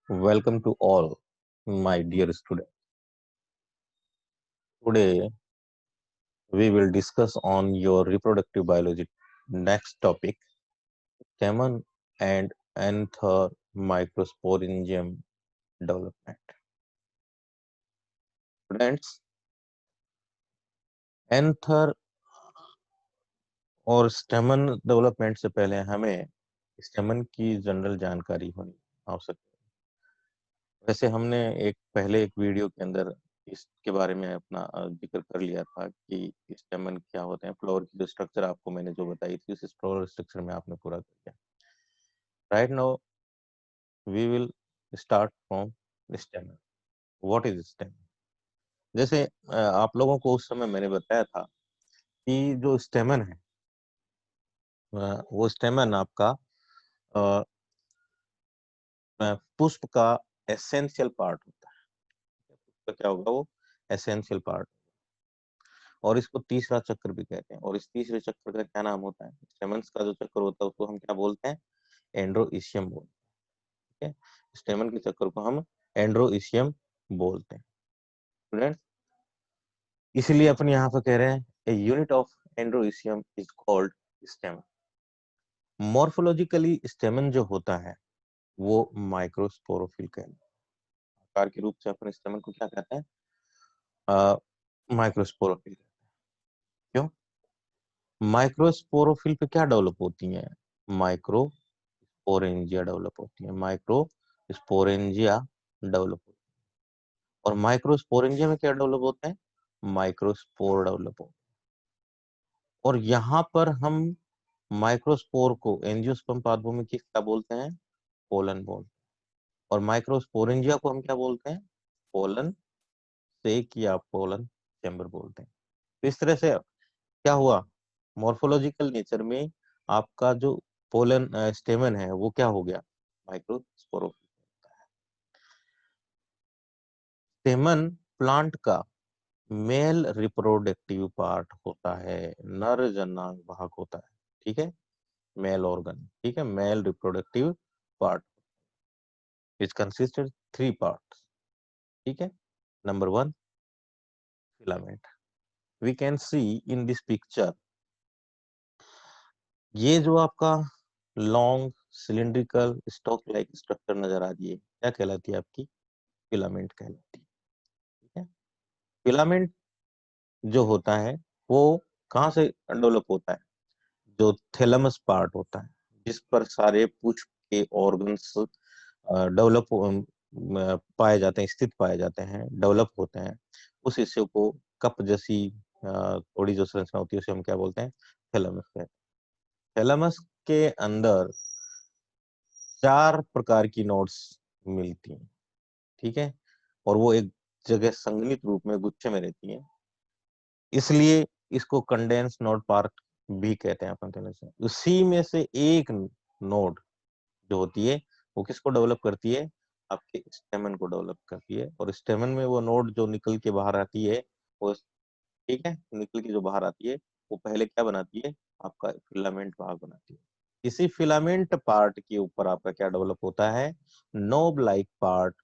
Welcome to all, my dear students. Today we will discuss on your reproductive biology. Next topic: stamen and anther microsporangium development. Students, anther और स्टेमन development से पहले हमें स्टेमन की general जानकारी होनी आवश्यक है। वैसे हमने एक वीडियो के अंदर इसके बारे में अपना जिक्र कर लिया था कि स्टेमन क्या होते हैं। फ्लावर की जो स्ट्रक्चर आपको मैंने जो बताई थी उस फ्लावर स्ट्रक्चर में आपने पूरा कर दिया। Right now we will start from stamen. What is stamen? जैसे आप लोगों को उस समय मैंने बताया था कि जो स्टेमन है वो स्टेमन आपका पुष्प का एसेंशियल पार्ट होता है। पुष्प का क्या होगा? वो एसेंशियल पार्ट। और इसको तीसरा चक्र भी कहते हैं। और इस तीसरे चक्र का क्या नाम होता है? स्टेमन्स का जो चक्र होता है उसको हम क्या बोलते हैं? एंड्रोइशियम बोलते हैं। स्टेमन के चक्र को हम एंड्रोइशियम बोलते हैं। स्टूडेंट्स, इसलिए अपन यहाँ पर कह रहे हैं a unit of androecium is called stamen. Morphologically stamen जो होता है वो माइक्रोस्पोरोफिल कहते हैं। आकार के रूप से अपन स्टेमन को क्या कहते हैं? माइक्रोस्पोरोफिल। क्यों? माइक्रोस्पोरोफिल पे क्या डेवलप होती है? माइक्रोस्पोरेंजिया डेवलप होती है। माइक्रोस्पोरेंजिया डेवलप होती है। और माइक्रोस्पोरेंजिया में क्या डेवलप होता है? माइक्रोस्पोर डेवलप होता है। और यहाँ पर हम माइक्रोस्पोर को एंजियोस्पर्म पादपों की क्या बोलते हैं? पोलन बोलते हैं। और माइक्रोस्पोरेंजिया को हम क्या बोलते हैं? पोलन सेक या पोलन चैम्बर बोलते हैं। तो इस तरह से क्या हुआ? मॉर्फोलॉजिकल नेचर में आपका जो पोलन स्टेमन है वो क्या हो गया? माइक्रोस्पोरोफिल। स्टेमन प्लांट का मेल रिप्रोडक्टिव पार्ट होता है, नर जननांग भाग होता है। ठीक है, मेल ऑर्गन। ठीक है, male reproductive part is consisted three parts. ठीक है, number one, filament. We can see in this picture, ये जो आपका long cylindrical stalk like structure नजर आ रही है, क्या कहलाती है? आपकी फिलामेंट कहलाती है। ठीक है, फिलामेंट जो होता है वो कहाँ से डेवलप होता है? जो थैलेमस पार्ट होता है जिस पर सारे पुष्प के ऑर्गन्स डेवलप पाए जाते हैं, स्थित पाए जाते हैं, डेवलप होते हैं। उस हिस्से को कप जैसी थोड़ी जो संरचना होती है उसे हम क्या बोलते हैं? थैलेमस कहते हैं। थैलेमस के अंदर चार प्रकार की नोड्स मिलती हैं। ठीक है, और वो एक जगह संगठित रूप में गुच्छे में रहती है, इसलिए इसको कंडेंस नोड पार्क भी कहते हैं अपन थैलेमस। उसी में से एक नोड जो होती है वो किसको डेवलप करती है? आपके स्टेमन को डेवलप करती है। और स्टेमन में वो नोड जो निकल के बाहर आती है वो, ठीक है, निकल के जो बाहर आती है वो पहले क्या बनाती है? आपका फिलामेंट भाग बनाती है। इसी फिलामेंट पार्ट के ऊपर आपका क्या डेवलप होता है? नोब लाइक पार्ट,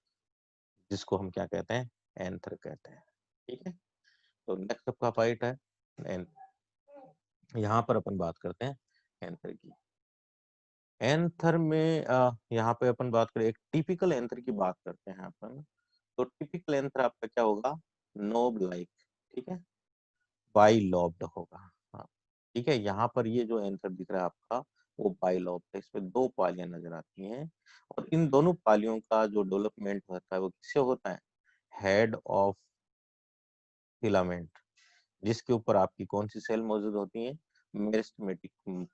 जिसको हम क्या कहते हैं? एंथर कहते हैं। ठीक है, तो नेक्स्ट आपका पार्ट है यहाँ पर अपन बात करते हैं एंथर की। एंथर में यहाँ पे अपन बात करें, एक टिपिकल एंथर की बात करते हैं अपन। तो टिपिकल एंथर आपका क्या होगा? Knob like. ठीक है, बाई लॉब्ड होगा। हाँ, ठीक है, यहाँ पर ये जो एंथर दिख रहा है आपका वो बाई लॉब्ड है। इसमें दो पालियां नजर आती हैं और इन दोनों पालियों का जो डेवलपमेंट होता है वो किससे होता है? हेड ऑफ फिलामेंट, जिसके ऊपर आपकी कौन सी सेल मौजूद होती है? मेरिस्टेमेटिक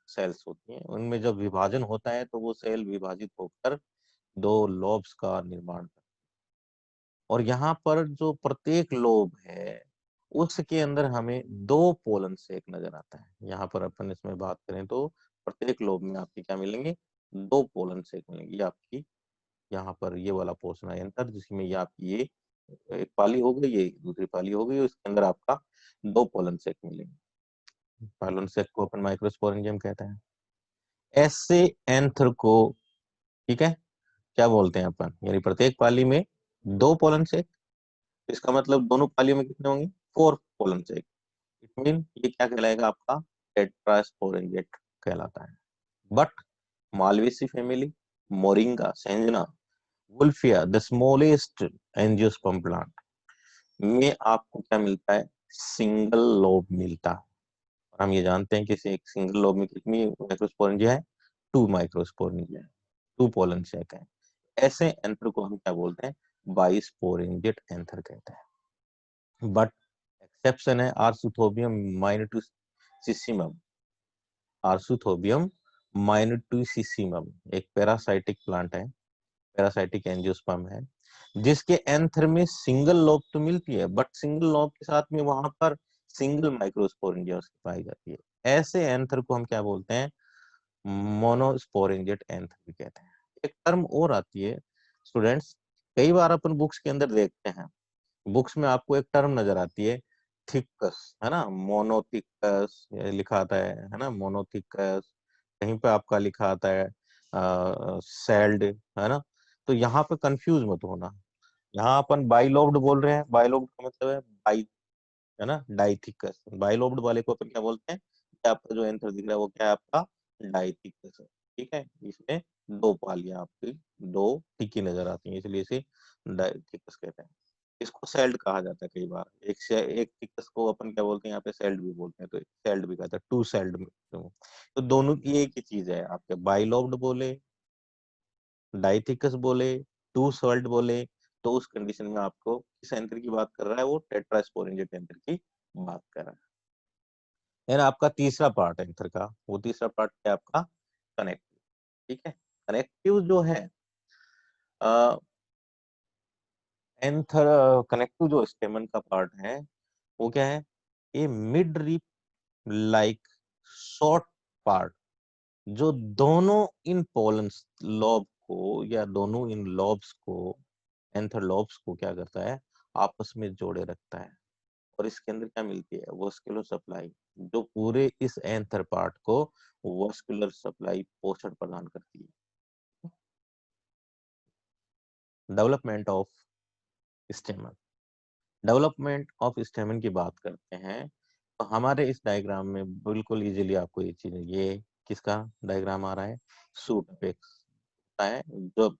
सेल्स होती हैं। उनमें जब विभाजन होता है तो वो सेल विभाजित होकर दो लोब्स का निर्माण करते हैं। और यहाँ पर जो प्रत्येक लोब है उसके अंदर हमें दो पोलन सेक नजर आता है। यहाँ पर अपन इसमें बात करें तो प्रत्येक लोब में आपकी क्या मिलेंगे? दो पोलन सेक मिलेंगे। ये आपकी यहाँ पर ये वाला पोर्शन है एंथर, जिसमें ये आपकी ये एक पाली हो गई, ये दूसरी पाली हो गई, उसके अंदर आपका दो पोलन सेक मिलेंगे। पोलन सेक को अपन माइक्रोस्पोरेंजियम कहते हैं। ऐसे एंथर को, ठीक है, क्या बोलते हैं अपन, यानी प्रत्येक पाली में 2 पोलन सेक, इसका मतलब दोनों पालियों में कितने होंगे, 4 पोलन सेक। इट मीन ये क्या कहलाएगा आपका, टेट्रास्पोरेंजिएट कहलाता है। बट मालवेसी फैमिली, मोरिंगा, सेंजना, Wolffia, the smallest angiosperm plant में आपको क्या मिलता है, सिंगल लोब मिलता है। और हम ये जानते हैं कि एक सिंगल लोब में कितनी माइक्रोस्पोरेंजिया है, 2 माइक्रोस्पोरेंजिया है, 2 पोलन सेक है। ऐसे एंथर को हम क्या बोलते हैं, बाइस्पोरेंजिएट एंथर कहते हैं। बट एक्सेप्शन है आर्थोथोबियम माइनोटिसिसिमम। आर्थोथोबियम माइनोटिसिसिमम एक पैरासाइटिक प्लांट है, पैरासाइटिक एंजियोस्पर्म है, जिसके एंथर में सिंगल लोब तो मिलती है, बट सिंगल लोब के साथ में वहां पर सिंगल माइक्रोस्पोरेंजिया पाई जाती है। ऐसे एंथर को हम क्या बोलते हैं, मोनोस्पोरेंजिएट एंथर भी कहते हैं। एक टर्म और आती है स्टूडेंट्स, कई बार अपन बुक्स के अंदर देखते हैं, बुक्स में आपको एक टर्म नजर आती है, थिकस, है ना, मोनोथिकस लिखा आता है ना, मोनोथिकस। कहीं पे आपका लिखा आता है सेल्ड, है ना। तो यहाँ पे कंफ्यूज मत होना, यहाँ अपन बाइलोब्ड बोल रहे हैं, बाइलोब्ड का मतलब है बाई, है ना, डाइथिकस। बाइलोब्ड वाले को अपन क्या बोलते हैं, कि आपका जो एंथर दिख रहा है वो क्या है, आपका डाइथिकस है। ठीक है, इसमें 2 पालियां आपकी, 2 टिकी नजर आती हैं, इसलिए इसे डाइथिकस कहते हैं। इसको सेल्ड कहा जाता है कई बार, एक थिकस को अपन क्या बोलते हैं यहाँ पे, सेल्ड भी बोलते हैं, तो सेल्ड भी कहते हैं, 2 सेल्ड में। तो दोनों की एक ही चीज है, आपके बाइलोब्ड बोले, डाइथिकस बोले, 2 सेल्ड बोले, तो उस कंडीशन में आपको किस एंथर की बात कर रहा है, वो टेट्रास्पोरेंजिएट एंथर की बात कर रहा है। यानी आपका तीसरा पार्ट एंथर का, वो तीसरा पार्ट है आपका कनेक्टिव। ठीक है, कनेक्टिव जो है एंथर, कनेक्टिव जो स्टेमन का पार्ट है वो क्या है, ये mid rib like short part, जो दोनों इन पोलन्स लॉब को, या दोनों इन लॉब्स को, एंथर लॉब्स को क्या करता है, आपस में जोड़े रखता है। और इसके अंदर क्या मिलती है, वस्कुलर सप्लाई, जो पूरे इस एंथर पार्ट को वस्कुलर सप्लाई, पोषण प्रदान करती है। डेवलपमेंट ऑफ स्टेमन, डेवलपमेंट ऑफ स्टेमन की बात करते हैं, तो हमारे इस डायग्राम में बिल्कुल इजीली आपको ये चीज, ये किसका डायग्राम आ रहा है, सूट अपेक्स होता है। जो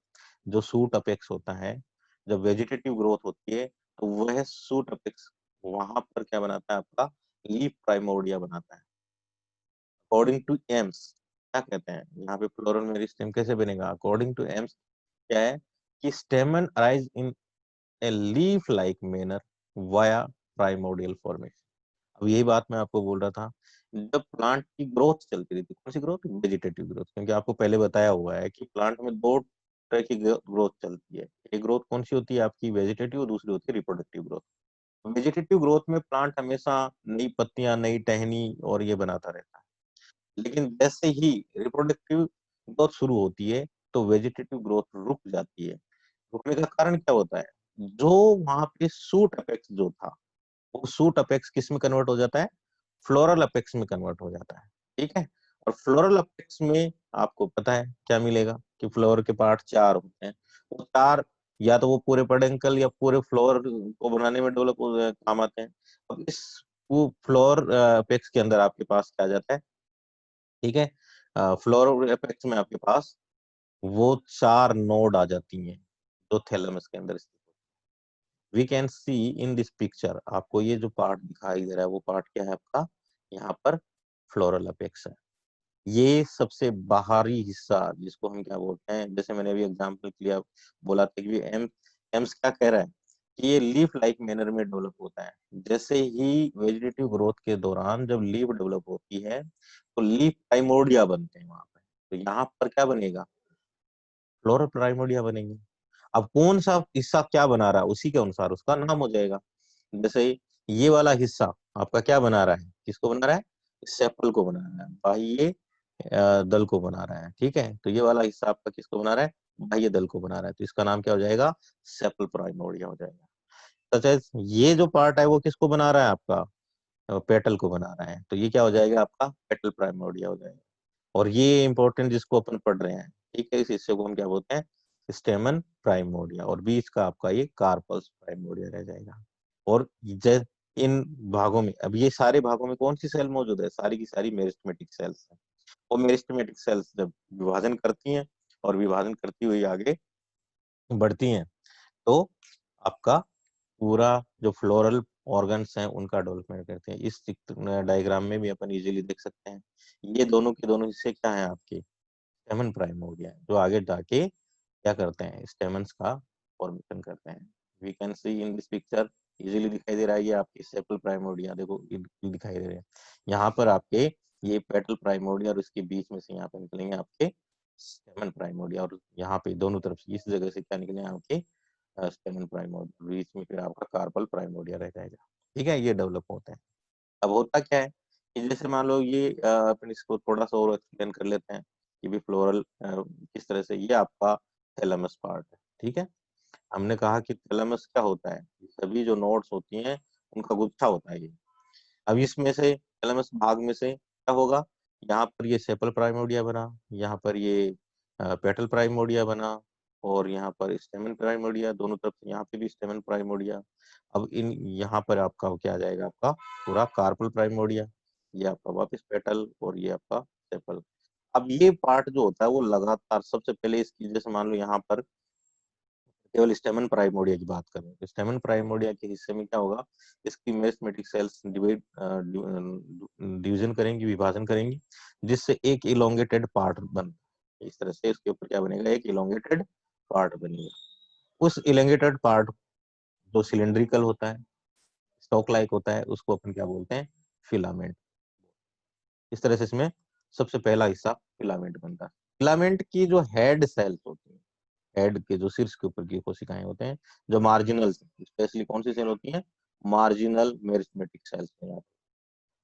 जो सूट अपेक्स होता है, जब वेजिटेटिव ग्रोथ होती है, तो वह सूट अपेक्स वहां पर क्या बनाता है, आपका लीफ प्राइमोर्डिया बनाता है। अकॉर्डिंग टू एम्स क्या कहते हैं, यहाँ पे फ्लोरल मेरिस्टेम कैसे बनेगा, अकॉर्डिंग टू एम्स क्या है, कि स्टेमन arise in a leaf like manner via primordial formation. अब यही बात मैं आपको बोल रहा था, जब प्लांट की ग्रोथ चलती रहती है, कौन सी ग्रोथ, वेजिटेटिव ग्रोथ, क्योंकि आपको पहले बताया हुआ है कि प्लांट में 2 तरह की ग्रोथ चलती है। एक ग्रोथ कौन सी होती है आपकी, वेजिटेटिव, और दूसरी होती है रिप्रोडक्टिव ग्रोथ। वेजिटेटिव ग्रोथ में प्लांट हमेशा नई पत्तियां, नई टहनी और ये बनाता रहता है। लेकिन जैसे ही रिप्रोडक्टिव ग्रोथ शुरू होती है, तो वेजिटेटिव ग्रोथ रुक जाती है। रुकने का कारण क्या होता है, जो वहां पे सूट अपेक्स जो था, वो सूट अपेक्स किस में कन्वर्ट हो जाता है, फ्लोरल अपेक्स में कन्वर्ट हो जाता है। ठीक है, और फ्लोरल अपेक्स में आपको पता है क्या मिलेगा, कि फ्लोर के पार्ट 4 होते हैं। वो 4 या तो वो पूरे पेडंकल या पूरे फ्लोर को बनाने में डेवलप काम आते हैं। अब इस वो फ्लोर अपेक्स के अंदर आपके पास क्या आ जाता है, ठीक है, फ्लोर अपेक्स में आपके पास वो 4 नोड आ जाती हैं, जो थैलेमस के अंदर स्थित। We can see in this picture, आपको ये जो पार्ट दिखाई दे रहा है, वो पार्ट क्या है आपका, यहाँ पर फ्लोरल अपेक्स है। ये सबसे बाहरी हिस्सा, जिसको हम क्या बोलते हैं, जैसे मैंने अभी एग्जांपल के लिए बोला था कि एम्स क्या कह रहा है, कि ये लीफ लाइक मैनर में डेवलप होता है। जैसे ही वेजिटेटिव ग्रोथ के दौरान जब लीफ डेवलप होती है, तो लीफ प्राइमोर्डिया बनते हैं वहां पे। तो यहाँ पर क्या बनेगा, फ्लोरल प्राइमोर्डिया बनेंगे। अब कौन सा हिस्सा क्या बना रहा है, उसी के अनुसार उसका नाम हो जाएगा। जैसे ये वाला हिस्सा आपका क्या बना रहा है, किसको बना रहा है, सेपल को बना रहा है, बाह्य दल को बना रहा है। ठीक है, तो ये वाला हिस्सा आपका किसको बना रहा है, बाह्य दल को बना रहा है, तो इसका नाम क्या हो जाएगा, सेपल प्राइमोर्डिया हो जाएगा। तो ये जो पार्ट है वो किसको बना रहा है, आपका पेटल को बना रहा है, तो ये क्या हो जाएगा, आपका पेटल प्राइमोर्डिया हो जाएगा। और ये इंपॉर्टेंट जिसको अपन पढ़ रहे हैं, ठीक है, इस हिस्से को हम क्या बोलते हैं, स्टेमन प्राइमोर्डिया, और बीच का आपका ये कार्पल्स प्राइमोर्डिया रह जाएगा। और इन भागों में, अब ये सारे भागों में कौन सी सेल मौजूद है? सारी की सारी मेरिस्टेमेटिक सेल्स है। वो मेरिस्टेमेटिक सेल्स जब विभाजन करती हैं और विभाजन करती हुई आगे बढ़ती हैं, तो आपका पूरा जो फ्लोरल ऑर्गन्स हैं उनका डेवलपमेंट करते हैं। इस डायग्राम में भी अपन इजीली देख सकते हैं, ये दोनों के दोनों हिस्से क्या है आपके? स्टेमन प्राइमोर्डिया, जो आगे जाके क्या करते हैं? स्टेमन्स का फॉर्मेशन करते हैं। We can see in this picture, easily दिखाई दे रहा है ये आपके सेपल प्राइमोर्डिया, देखो दिखाई दे रहे हैं। यहाँ पर आपके ये पेटल प्राइमोर्डिया और उसके बीच में से यहाँ पे निकलेंगे आपके स्टेमन प्राइमोर्डिया, और यहाँ पे दोनों तरफ से इस जगह से क्या निकले आपके स्टेमन प्राइमोर्डिया, बीच में फिर आपका कार्पल प्राइमोर्डिया रह जाएगा। ठीक है, ये डेवलप होते हैं। अब होता क्या है कि जैसे मान लो ये अपन इसको थोड़ा सा और एक्सप्लेन कर लेते हैं कि भी फ्लोरल किस तरह से, ये आपका थैलेमस पार्ट है। ठीक है, हमने कहा कि थैलेमस क्या होता है? सभी जो नोड्स होती हैं उनका गुच्छा होता है ये। अब इसमें से थैलेमस भाग में से क्या होगा? यहाँ पर ये सेपल प्राइमोर्डिया बना, यहाँ पर ये पेटल प्राइमोर्डिया बना, और यहाँ पर स्टेमन प्राइमोर्डिया, दोनों तरफ से यहाँ पे भी स्टेमन प्राइमोर्डिया। अब इन यहाँ पर आपका क्या आ जाएगा? आपका पूरा कार्पल प्राइमोर्डिया, ये आपका वापस पेटल, और ये आपका सेपल। अब ये पार्ट जो होता है वो लगातार, सबसे पहले इसकी जैसे मान लो यहाँ पर केवल स्टेमन प्राइमोर्डिया की बात करें तो स्टेमन प्राइमोर्डिया के हिस्से में क्या होगा? इसकी मेरिस्टेमेटिक सेल्स डिवीजन करेंगी, विभाजन करेंगी, जिससे एक इलोंगेटेड पार्ट बन, इस तरह से इसके ऊपर क्या बनेगा? एक इलोंगेटेड पार्ट बनेगा। उस इलोंगेटेड पार्ट जो सिलिंड्रिकल होता है, स्टॉक लाइक होता है, उसको अपन क्या बोलते हैं? फिलामेंट। इस तरह से इसमें सबसे पहला हिस्सा फिलामेंट बनता है। फिलामेंट की जो हेड सेल्स होती है, हेड के जो शीर्ष के ऊपर की कोशिकाएं होते हैं, जो मार्जिनल, स्पेशली कौन सी सेल होती हैं? मार्जिनल मेरिस्टेमेटिक सेल्स हैं।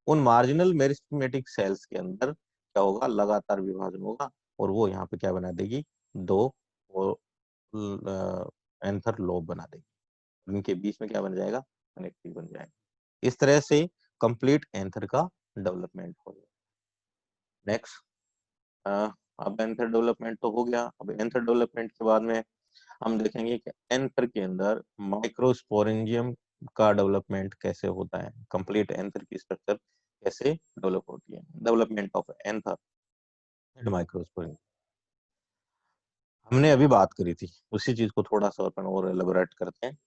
उन मार्जिनल मेरिस्टेमेटिक सेल्स के अंदर क्या होगा? लगातार विभाजन होगा, और वो यहाँ पे क्या बना देगी? दो एंथर लोब बना देगी, उनके बीच में क्या बन जाएगा? कनेक्टिव बन जाएगा। इस तरह से कंप्लीट एंथर का डेवलपमेंट हो गया। नेक्स्ट, अब एंथर डेवलपमेंट तो हो गया। अब एंथर डेवलपमेंट के बाद में हम देखेंगे कि एंथर के अंदर माइक्रोस्पोरेंजियम का डेवलपमेंट कैसे होता है, कंप्लीट एंथर की स्ट्रक्चर कैसे डेवलप होती है। Development of anther and microsporangium हमने अभी बात करी थी, उसी चीज को थोड़ा सा अपन और एलाबोरेट करते हैं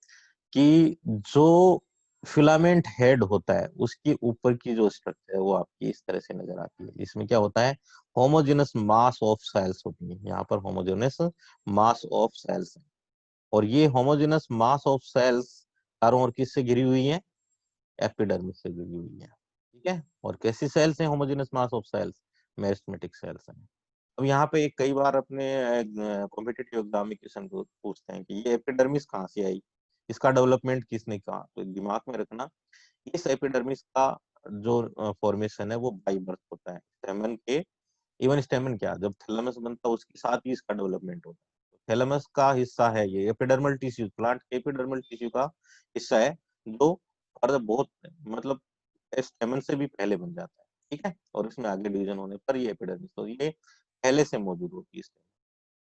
कि जो फिलामेंट हेड होता है उसके ऊपर की जो स्ट्रक्चर है वो आपकी इस तरह से नजर आती है। इसमें क्या होता है? होमोजेनस मास ऑफ सेल्स होती है, यहाँ पर होमोजेनस मास ऑफ सेल्स है, और ये होमोजेनस मास ऑफ सेल्स चारों ओर किससे घिरी हुई है? एपिडर्मिस से घिरी हुई है। ठीक है, और कैसी सेल्स हैं homogenous mass of cells? Meristematic cells हैं। अब यहाँ पे कई बार अपने कॉम्पिटिटिव एग्जाम में क्वेश्चन पूछते हैं कि ये एपिडर्मिस कहाँ से आई, इसका डेवलपमेंट किसने कहा? तो दिमाग में रखना, इस एपिडर्मिस का जो फॉर्मेशन है वो बाई बर्थ होता है स्टेमन के। इवन स्टेमन क्या, जब थैलेमस बनता है उसके साथ ही इसका डेवलपमेंट होता है। थैलेमस का हिस्सा है ये एपिडर्मल टिश्यू, प्लांट के एपिडर्मल टिश्यू का हिस्सा है, जो बहुत मतलब स्टेमन से भी पहले बन जाता है। ठीक है, और इसमें आगे डिवीजन होने पर ये एपिडर्मिस, तो ये पहले से मौजूद होती है इसमें।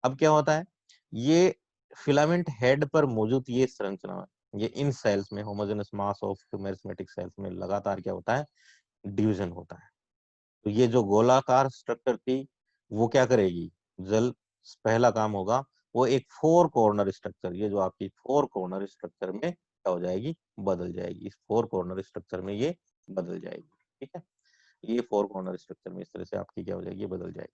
अब क्या होता है? ये फिलामेंट हेड पर मौजूद ये संरचना, ये इन सेल्स में homogeneous mass of meristematic cells में लगातार क्या होता है? डिवीजन होता है। तो ये जो गोलाकार स्ट्रक्चर थी वो क्या करेगी? जल पहला काम होगा वो एक फोर कॉर्नर स्ट्रक्चर, ये जो आपकी फोर कॉर्नर स्ट्रक्चर में क्या हो जाएगी? बदल जाएगी। इस फोर कॉर्नर स्ट्रक्चर में ये बदल जाएगी। ठीक है, ये फोर कॉर्नर स्ट्रक्चर में इस तरह से आपकी क्या हो जाएगी? ये बदल जाएगी।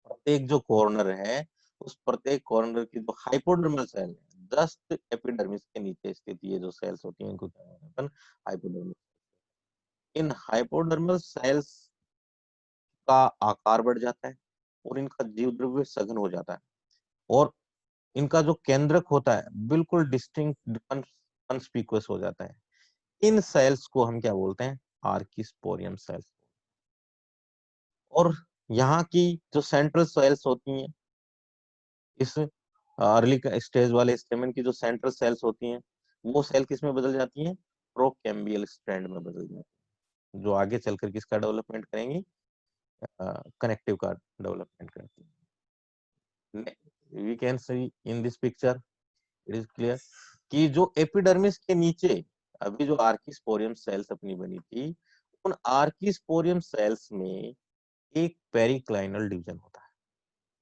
प्रत्येक जो कॉर्नर है, उस प्रत्येक कॉर्नर की जो हाइपोडर्मल सेल है, जस्ट एपिडर्मिस के नीचे स्थित ये जो सेल्स होती हैं इनको क्या कहते हैं? हाइपोडर्मल। इन हाइपोडर्मल सेल्स का आकार बढ़ जाता है और इनका जीव द्रव्य सघन हो जाता है, और इनका जो केंद्रक होता है बिल्कुल डिस्टिंक्ट कॉन्स्पिकुअस हो जाता है। इन सेल्स को हम क्या बोलते हैं? आर्किस्पोरियम सेल्स। और यहाँ की जो सेंट्रल सेल्स होती हैं, इस अर्ली स्टेज वाले स्टेमन की जो सेंट्रल सेल्स होती हैं, वो सेल किस में बदल जाती हैं? प्रोकैम्बियल स्ट्रैंड में बदल जाती हैं, जो आगे चलकर किसका डेवलपमेंट करेंगी? कनेक्टिव का डेवलपमेंट करती है। We can see in this picture, it is clear कि जो एपिडर्मिस के नीचे अभी जो आर्किस्पोरियम सेल्स अपनी बनी थी, उन आर्किस्पोरियम सेल्स में एक पेरिक्लाइनल डिवीजन होता है।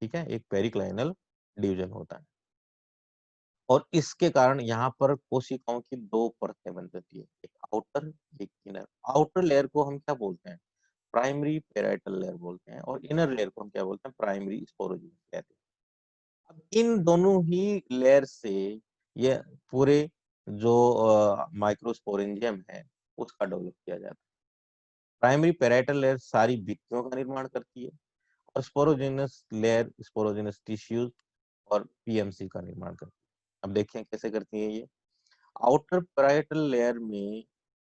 ठीक है, एक पेरिक्लाइनल डिवीजन होता है और इसके कारण यहाँ पर कोशिकाओं की दो परतें बन जाती है, एक आउटर एक इनर। आउटर लेयर को हम क्या बोलते हैं, प्राइमरी पेराइटल लेयर बोलते हैं, और इनर लेयर को हम क्या बोलते हैं, प्राइमरी स्पोरोजियस लेयर। अब इन दोनों ही लेयर से ये पूरे जो माइक्रोस्पोरेंजियम है उसका डेवलप किया जाता है। प्राइमरी पेराइटल लेयर सारी भित्तियों का निर्माण करती है और स्पोरोजिनस लेयर स्पोरोजिनस टिश्यूज और पीएमसी का निर्माण करती है। अब देखें कैसे करती है ये। आउटर पेराइटल लेयर में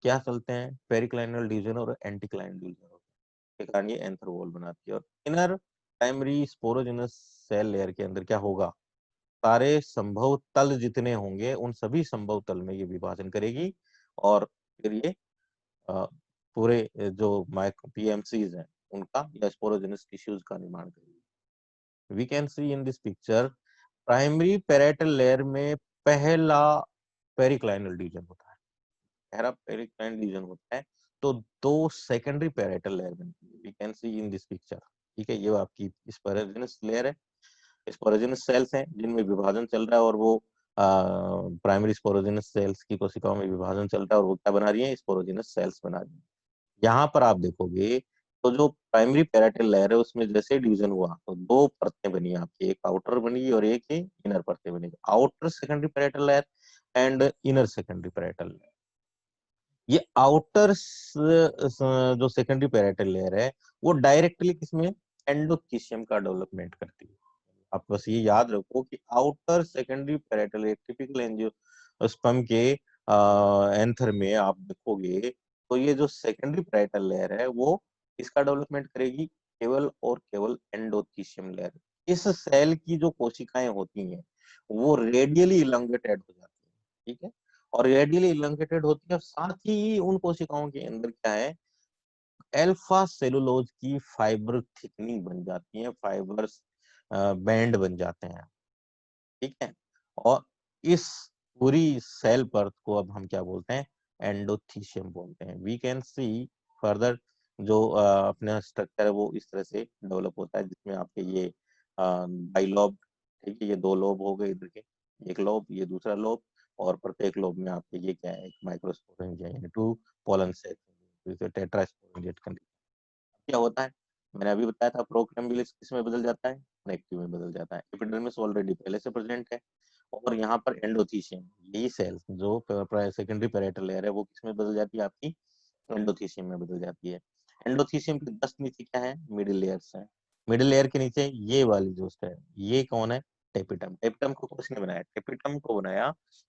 क्या चलते हैं, पेरिक्लाइनल डिवीजन और एंटीक्लाइनल डिवीजन होते हैं, के कारण ये एंथर वॉल बनाती है। और inner primary sporogenous cell layer के अंदर क्या होगा, सारे संभव तल जितने होंगे उन सभी संभव तल में ये विभाजन करेगी और फिर ये पूरे जो माइक्रो पीएमसीज हैं उनका या स्पोरोजेनस टिश्यूज का निर्माण करेगी। We can see in this picture primary parietal layer में पहला पेरिक्लाइनल डिवीजन होता है, पहला पेरिक्लाइनल डिवीजन होता है, तो दो सेकेंडरी पेराइटल लेयर बनती है। We can see in this picture. ठीक है, ये आपकी स्पोरोजेनस लेयर है, स्पोरोजेनस सेल्स हैं जिनमें विभाजन चल रहा है और वो प्राइमरी स्पोरोजेनस सेल्स की कोशिकाओं में विभाजन चल रहा है और वो क्या बना रही है, स्पोरोजेनस सेल्स बना रही है। यहाँ पर आप देखोगे तो जो प्राइमरी पेराइटल लेयर है उसमें जैसे डिवीजन हुआ तो दो परतें बनी आपकी, एक आउटर बनी और एक ही इनर परतें बनी, outer secondary parietal layer and inner secondary parietal layer. ये आउटर जो सेकेंडरी पेराइटल लेयर है वो डायरेक्टली किसमें, एंडोथीशियम का डेवलपमेंट करती है। आप बस ये याद रखो कि आउटर सेकेंडरी पेराइटल एक टिपिकल एंजियोस्पर्म के एंथर में आप देखोगे तो ये जो सेकेंडरी पेराइटल लेयर है वो इसका डेवलपमेंट करेगी केवल और केवल एंडोथीशियम लेयर। इस सेल की जो कोशिकाएं होती हैं वो रेडियली इलॉन्गेटेड हो जाती है। ठीक है, और रेडियली इलॉन्गेटेड होती है, साथ ही उन कोशिकाओं के अंदर क्या है, अल्फा सेलुलोज की फाइबर थिकनिंग बन जाती है, फाइबर्स बैंड बन जाते हैं। ठीक है, और इस पूरी सेल परत को अब हम क्या बोलते हैं, एंडोथीशियम बोलते हैं। वी कैन सी फर्दर जो अपना स्ट्रक्चर है वो इस तरह से डेवलप होता है जिसमें आपके ये बाइलोब, ठीक है, ये दो लोब हो गए इधर के, एक लोब ये दूसरा लोब, और प्रत्येक लोब में आपके ये क्या है, एक माइक्रोस्पोरेंजिया यानी two pollen cell tetrasporangiate condition. क्या होता है, मैंने अभी बताया था प्रोकैम्बियस किस में बदल जाता है, कनेक्टिव में बदल जाता है। एपिडर्मिस ऑलरेडी पहले से प्रेजेंट है और यहाँ पर एंडोथीशियम, यही सेल्स जो सेकेंडरी पेराइटल लेयर है वो किस में बदल जाती है, आपकी एंडोथीशियम में बदल जाती है। एंडोथीशियम के 10 नीचे क्या है, मिडिल लेयर्स है। मिडिल लेयर के नीचे ये वाली जो है ये कौन है, टेपिटम। टेपिटम को किसने बनाया, टेपिटम को बनाया,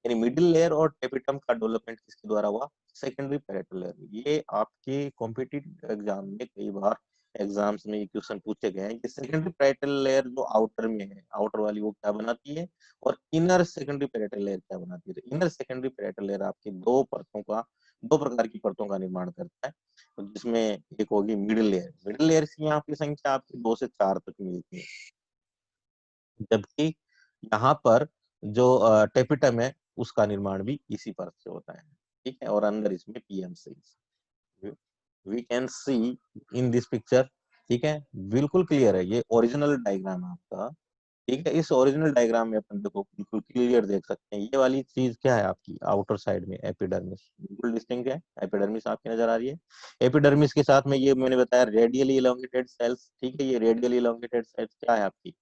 यानी मिडिल लेयर और टेपिटम का डेवलपमेंट किसके द्वारा हुआ, सेकेंडरी पेराइटल लेयर। ये आपके कॉम्पिटिटिव एग्जाम में कई बार एग्जाम्स में ये क्वेश्चन पूछे गए हैं कि सेकेंडरी पेराइटल लेयर जो आउटर में है, आउटर वाली वो क्या बनाती है, और इनर सेकेंडरी पेराइटल लेयर क्या बनाती है। इनर सेकेंडरी पेराइटल लेयर आपकी दो परतों का, दो प्रकार की परतों का निर्माण करता है, जिसमें एक होगी मिडिल लेयर। मिडिल लेयर की यहाँ की संख्या आपकी 2 से 4 तक मिलती है, जबकि यहाँ पर जो टेपिटम है उसका निर्माण भी इसी परत से होता है। ठीक है, और अंदर इसमें PMC we can see in this picture. ठीक है, बिल्कुल क्लियर है, ये ओरिजिनल डायग्राम है आपका। ठीक है, इस ओरिजिनल डायग्राम में अपन देखो बिल्कुल क्लियर देख सकते हैं, ये वाली चीज क्या है आपकी आउटर साइड में एपिडर्मिस, बिल्कुल डिस्टिंक्ट है, एपिडर्मिस आपकी नजर आ रही है। एपिडर्मिस के साथ में ये मैंने बताया रेडियली इलोंगेटेड सेल्स। ठीक है, ये रेडियली इलोंगेटेड सेल्स क्या है आपकी,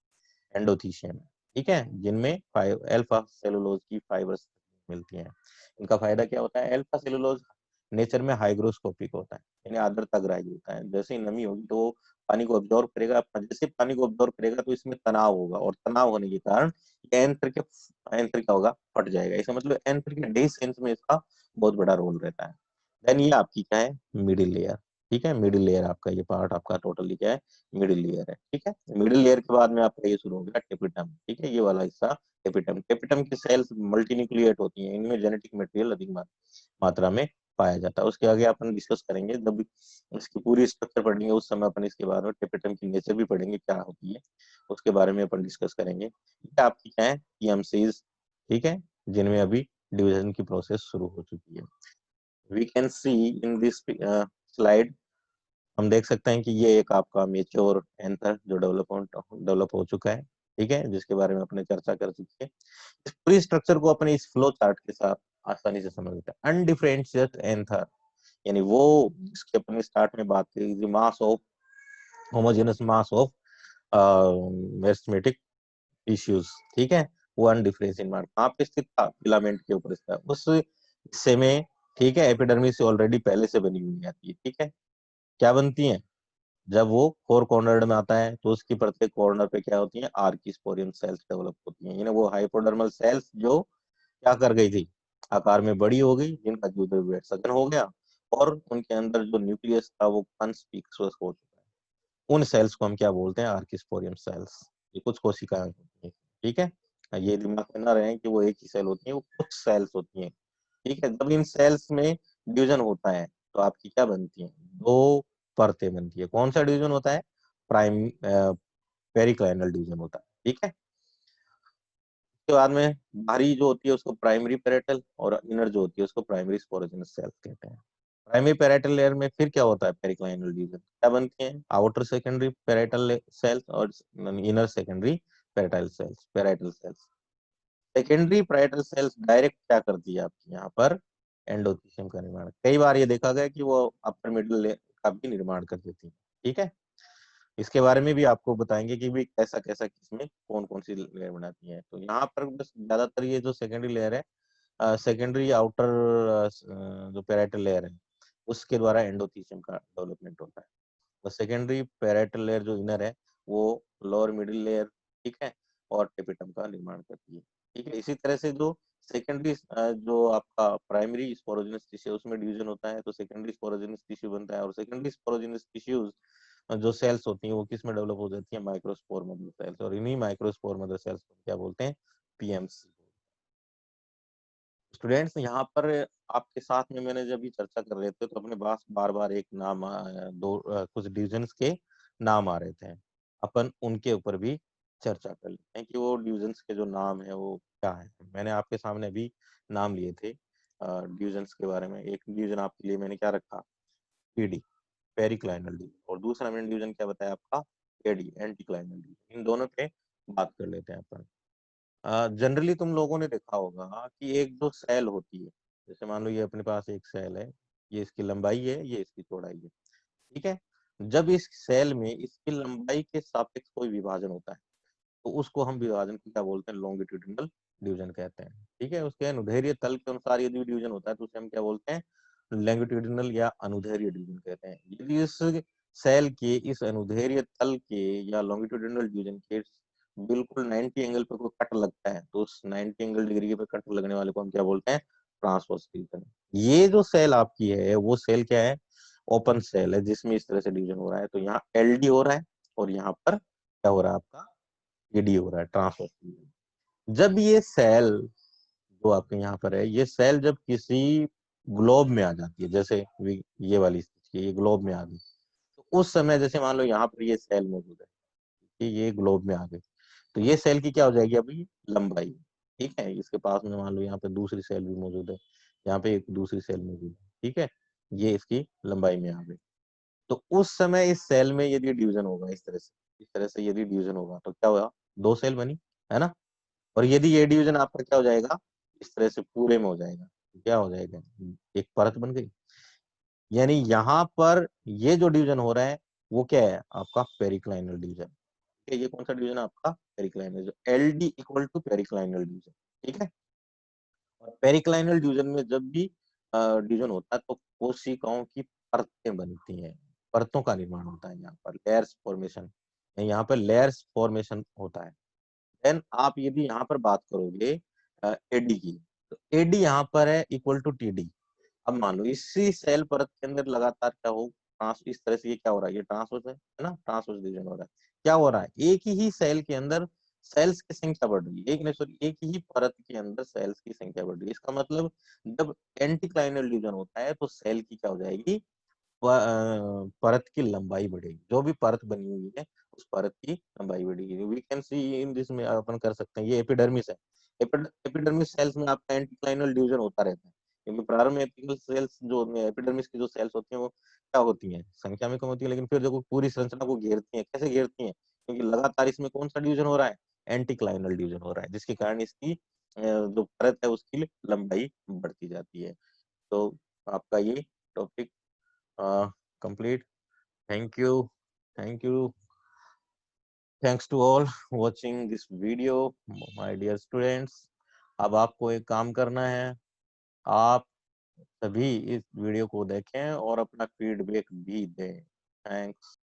एंडोथीशियम है। ठीक है, जिनमें अल्फा सेलुलोज की फाइबर्स मिलती हैं। इनका फायदा क्या होता है, अल्फा सेलुलोज नेचर में हाइग्रोस्कोपिक होता है, यानी आर्द्रता ग्राही होता है। जैसे ही नमी होगी तो पानी को ऑब्जॉर्व करेगा, जैसे पानी को ऑब्जॉर्व करेगा तो इसमें तनाव होगा, और तनाव होने के कारण एंथर क्या होगा, फट जाएगा। इसका मतलब एंथर के डे सेंस में इसका बहुत बड़ा रोल रहता है। देन ये आपकी क्या है, मिडिल लेयर। ठीक है, मिडिल लेयर आपका ये पार्ट आपका टोटली क्या है, मिडिल लेयर है। ठीक है, मिडिल लेयर के बाद में आपका ये शुरू हो गया टेपिटम। ठीक है, ये वाला हिस्सा टेपिटम। टेपिटम की सेल्स मल्टीन्यूक्लिएट होती हैं, इनमें जेनेटिक मटेरियल अधिक मात्रा में पाया जाता है। उसके आगे अपन डिस्कस करेंगे, जब इसकी पूरी स्ट्रक्चर पढ़ेंगे उस समय अपन इसके बारे में टेपेटम की नेचर भी पढ़ेंगे क्या होती है, उसके बारे में अपन डिस्कस करेंगे। ये आपकी क्या है, पीएमसीज, ठीक है, जिनमें अभी डिवीजन की प्रोसेस शुरू हो चुकी है। We can see in this slide, हम देख सकते हैं कि ये एक आपका मेच्योर एंथर जो डेवलप हो चुका है, ठीक है, जिसके बारे में अपने चर्चा कर चुकी है। इस पूरी स्ट्रक्चर को अपने इस फ्लो चार्ट के साथ आसानी से समझ सकते हैं। अनडिफरेंशिएटेड एंथर यानी वो जिसकी अपने स्टार्ट में बात करी थी, mass of homogeneous mass of meristematic tissues, ठीक है, वो अनडिफरेंशिएटेड मार्क कहाँ पे स्थित था, फिलामेंट के ऊपर स्थित, उस हिस्से में, ठीक है, एपिडर्मिस से ऑलरेडी पहले से बनी हुई आती है, ठीक है। क्या बनती है, जब वो फोर कॉर्नर्ड में आता है तो उसकी प्रत्येक कॉर्नर पे क्या होती है, आर्किस्पोरियम सेल्स डेवलप होती हैं, यानी वो हाइपोडर्मल सेल्स जो क्या कर गई थी, आकार में बड़ी हो गई, जिनका सघन हो गया और उनके अंदर जो न्यूक्लियस था वो कॉन्स्पिकुअस हो चुका है। उन सेल्स को हम क्या बोलते हैं, आर्किस्पोरियम सेल्स। ये कुछ कोशिकाएं होती हैं, ठीक है, ये दिमाग में ना रहे कि वो एक ही सेल होती है, वो कुछ सेल्स होती हैं, ठीक है। जब इन सेल्स में डिवीजन होता है तो आपकी क्या बनती है, दो परतें बनती है। कौन सा डिवीजन होता है, प्राइम पेरिक्लाइनल डिवीजन होता है, ठीक है। उसके बाद में बाहरी जो होती है उसको प्राइमरी पेरेटल, और इनर जो होती है उसको प्राइमरी स्पोरोजेनस सेल्स कहते हैं। प्राइमरी पेरेटल लेयर में फिर क्या होता है, पेरिक्लाइनल डिवीजन क्या बनती है, आउटर सेकेंडरी पेरेटल सेल्स और inner secondary parietal cells. Secondary parietal cells direct क्या करती है आपकी यहाँ पर, एंडोथीसियम का निर्माण। कई बार ये देखा गया कि वो अपर मिडल लेयर का भी निर्माण कर देती है, ठीक है। इसके बारे में भी आपको बताएंगे कि भी कैसा कैसा किसमें कौन कौन सी लेयर बनाती है। तो यहाँ पर बस ज्यादातर ये जो सेकेंडरी लेयर है, सेकेंडरी आउटर जो पेराइटल लेयर है उसके द्वारा एंडोथीसियम का डेवलपमेंट होता है। तो सेकेंडरी पेराइटल लेयर जो इनर है वो लोअर मिडिल लेयर, ठीक है, और टेपिटम का निर्माण करती है, ठीक है। इसी तरह से जो सेकेंडरी जो आपका प्राइमरी स्पोरोजेनस टिश्यू उसमें डिवीजन होता है तो सेकेंडरी स्पोरोजेनस टिश्यू बनता है, और सेकेंडरी स्पोरोजेनस टिश्यूज जो सेल्स होती हैं वो किस में डेवलप हो जाती है, माइक्रोस्पोर मदर सेल्स, और इन्हीं माइक्रोस्पोर मदर सेल्स को क्या बोलते हैं, पीएमसी। स्टूडेंट्स यहाँ पर आपके साथ में मैंने जब भी चर्चा कर रहे थे तो अपने पास बार बार एक नाम कुछ डिविजन्स के नाम आ रहे थे, अपन उनके ऊपर भी चर्चा कर लेते हैं कि वो डिविजन्स के जो नाम है वो क्या है। मैंने आपके सामने अभी नाम लिए थे डिविजन्स के बारे में। एक डिवीजन आपके लिए मैंने क्या रखा, पीडी, पेरिक्लाइनल डिवीजन, और दूसरा मैंने डिवीजन क्या बताया आपका, एडी, एंटीक्लाइनल डिवीजन। इन दोनों पे बात कर लेते हैं अपन। जनरली तुम लोगों ने देखा होगा कि एक जो सेल होती है, जैसे मान लो ये अपने पास एक सेल है, ये इसकी लंबाई है, ये इसकी चौड़ाई है, ठीक है। जब इस सेल में इसकी लंबाई के सापेक्ष कोई विभाजन होता है तो उसको हम विभाजन को क्या बोलते हैं, लॉन्गिट्यूडिनल डिवीजन कहते हैं, ठीक है। उसके अनुदैर्ध्य तल के अनुसार यदि डिवीजन होता है तो उसे हम क्या बोलते हैं, लॉन्गिट्यूडिनल या अनुदैर्ध्य डिवीजन कहते हैं। यदि इस सेल के इस अनुदैर्ध्य तल के या लॉन्गिट्यूडिनल डिवीजन के बिल्कुल 90 एंगल पे कोई कट लगता है तो उस 90 एंगल डिग्री पे कट लगने वाले को हम क्या बोलते हैं, ट्रांसवर्स डिवीजन। ये जो सेल आपकी है वो सेल क्या है, ओपन सेल है जिसमें इस तरह से डिवीजन हो रहा है। तो यहाँ एलडी हो रहा है और यहाँ पर क्या हो रहा है आपका, एडी हो रहा है, ट्रांसवर्स डिवीजन। जब ये सेल जो आपके यहाँ पर है, ये सेल जब किसी ग्लोब में आ जाती है, जैसे ये वाली स्थिति, ये ग्लोब में आ गई, तो उस समय जैसे मान लो यहाँ पर ये सेल मौजूद है कि ये ग्लोब में आ गई, तो ये सेल की क्या हो जाएगी अभी, लंबाई, ठीक है। इसके पास में मान लो यहाँ पे दूसरी सेल भी मौजूद है, यहाँ पे एक दूसरी सेल मौजूद है, ठीक है, ये इसकी लंबाई में आ गई। तो उस समय इस सेल में यदि डिवीजन होगा इस तरह से यदि डिवीजन होगा तो क्या होगा, दो सेल बनी, है ना। और यदि ये डिवीजन आपका क्या हो जाएगा, इस तरह से पूरे में हो जाएगा, तो क्या हो जाएगा, एक परत बन गई। यानी यहाँ पर ये जो डिवीजन हो रहा है वो क्या है आपका, पेरिक्लाइनल डिवीजन। ये कौन सा डिवीजन है आपका, पेरिक्लाइनल, जो L D equal to periclinal division, ठीक है। और पेरिक्लाइनल डिवीजन में जब भी डिवीजन होता है तो कोशिकाओं की परतें बनती हैं, परतों का निर्माण होता है, यहाँ पर लेयर्स फॉर्मेशन, यहाँ पर लेयर्स फॉर्मेशन होता है। देन आप यदि यहाँ पर बात करोगे एडी की, तो एडी यहाँ पर है इक्वल टू टीडी। अब मान लो इसी सेल परत के अंदर लगातार क्या हो, ट्रांस, इस तरह से ये क्या हो रहा है, ये ट्रांसवर्स है ना, ट्रांसवर्स डिवीजन हो रहा है। क्या हो रहा है, एक ही सेल के अंदर सेल्स की संख्या बढ़ रही है, एक ही परत के अंदर सेल्स की संख्या बढ़ रही है। इसका मतलब जब एंटीक्लाइनल डिवीजन होता है तो सेल की क्या हो जाएगी, परत की लंबाई बढ़ेगी। जो भी परत बनी हुई है उस परत की लंबाई बढ़ेगी। We can see in this में अपन कर सकते हैं, ये एपिडर्मिस है। एपिडर्मिस सेल्स में आपका एंटीक्लाइनल डिवीजन होता रहता है, क्योंकि प्रारंभ में एपिकल सेल्स जो एपिडर्मिस की जो सेल्स होती हैं वो क्या होती हैं, संख्या में कम होती है, लेकिन फिर जब वो पूरी संरचना को घेरती है, कैसे घेरती है, क्योंकि लगातार इसमें कौन सा डिवीजन हो रहा है, एंटीक्लाइनल डिवीजन हो रहा है, जिसके कारण इसकी जो परत है उसकी लंबाई बढ़ती जाती है। तो आपका ये topic complete. Thank you. Thank you. Thanks to all watching this video, my dear students. अब आपको एक काम करना है, आप सभी इस वीडियो को देखें और अपना फीडबैक भी दें। थैंक्स।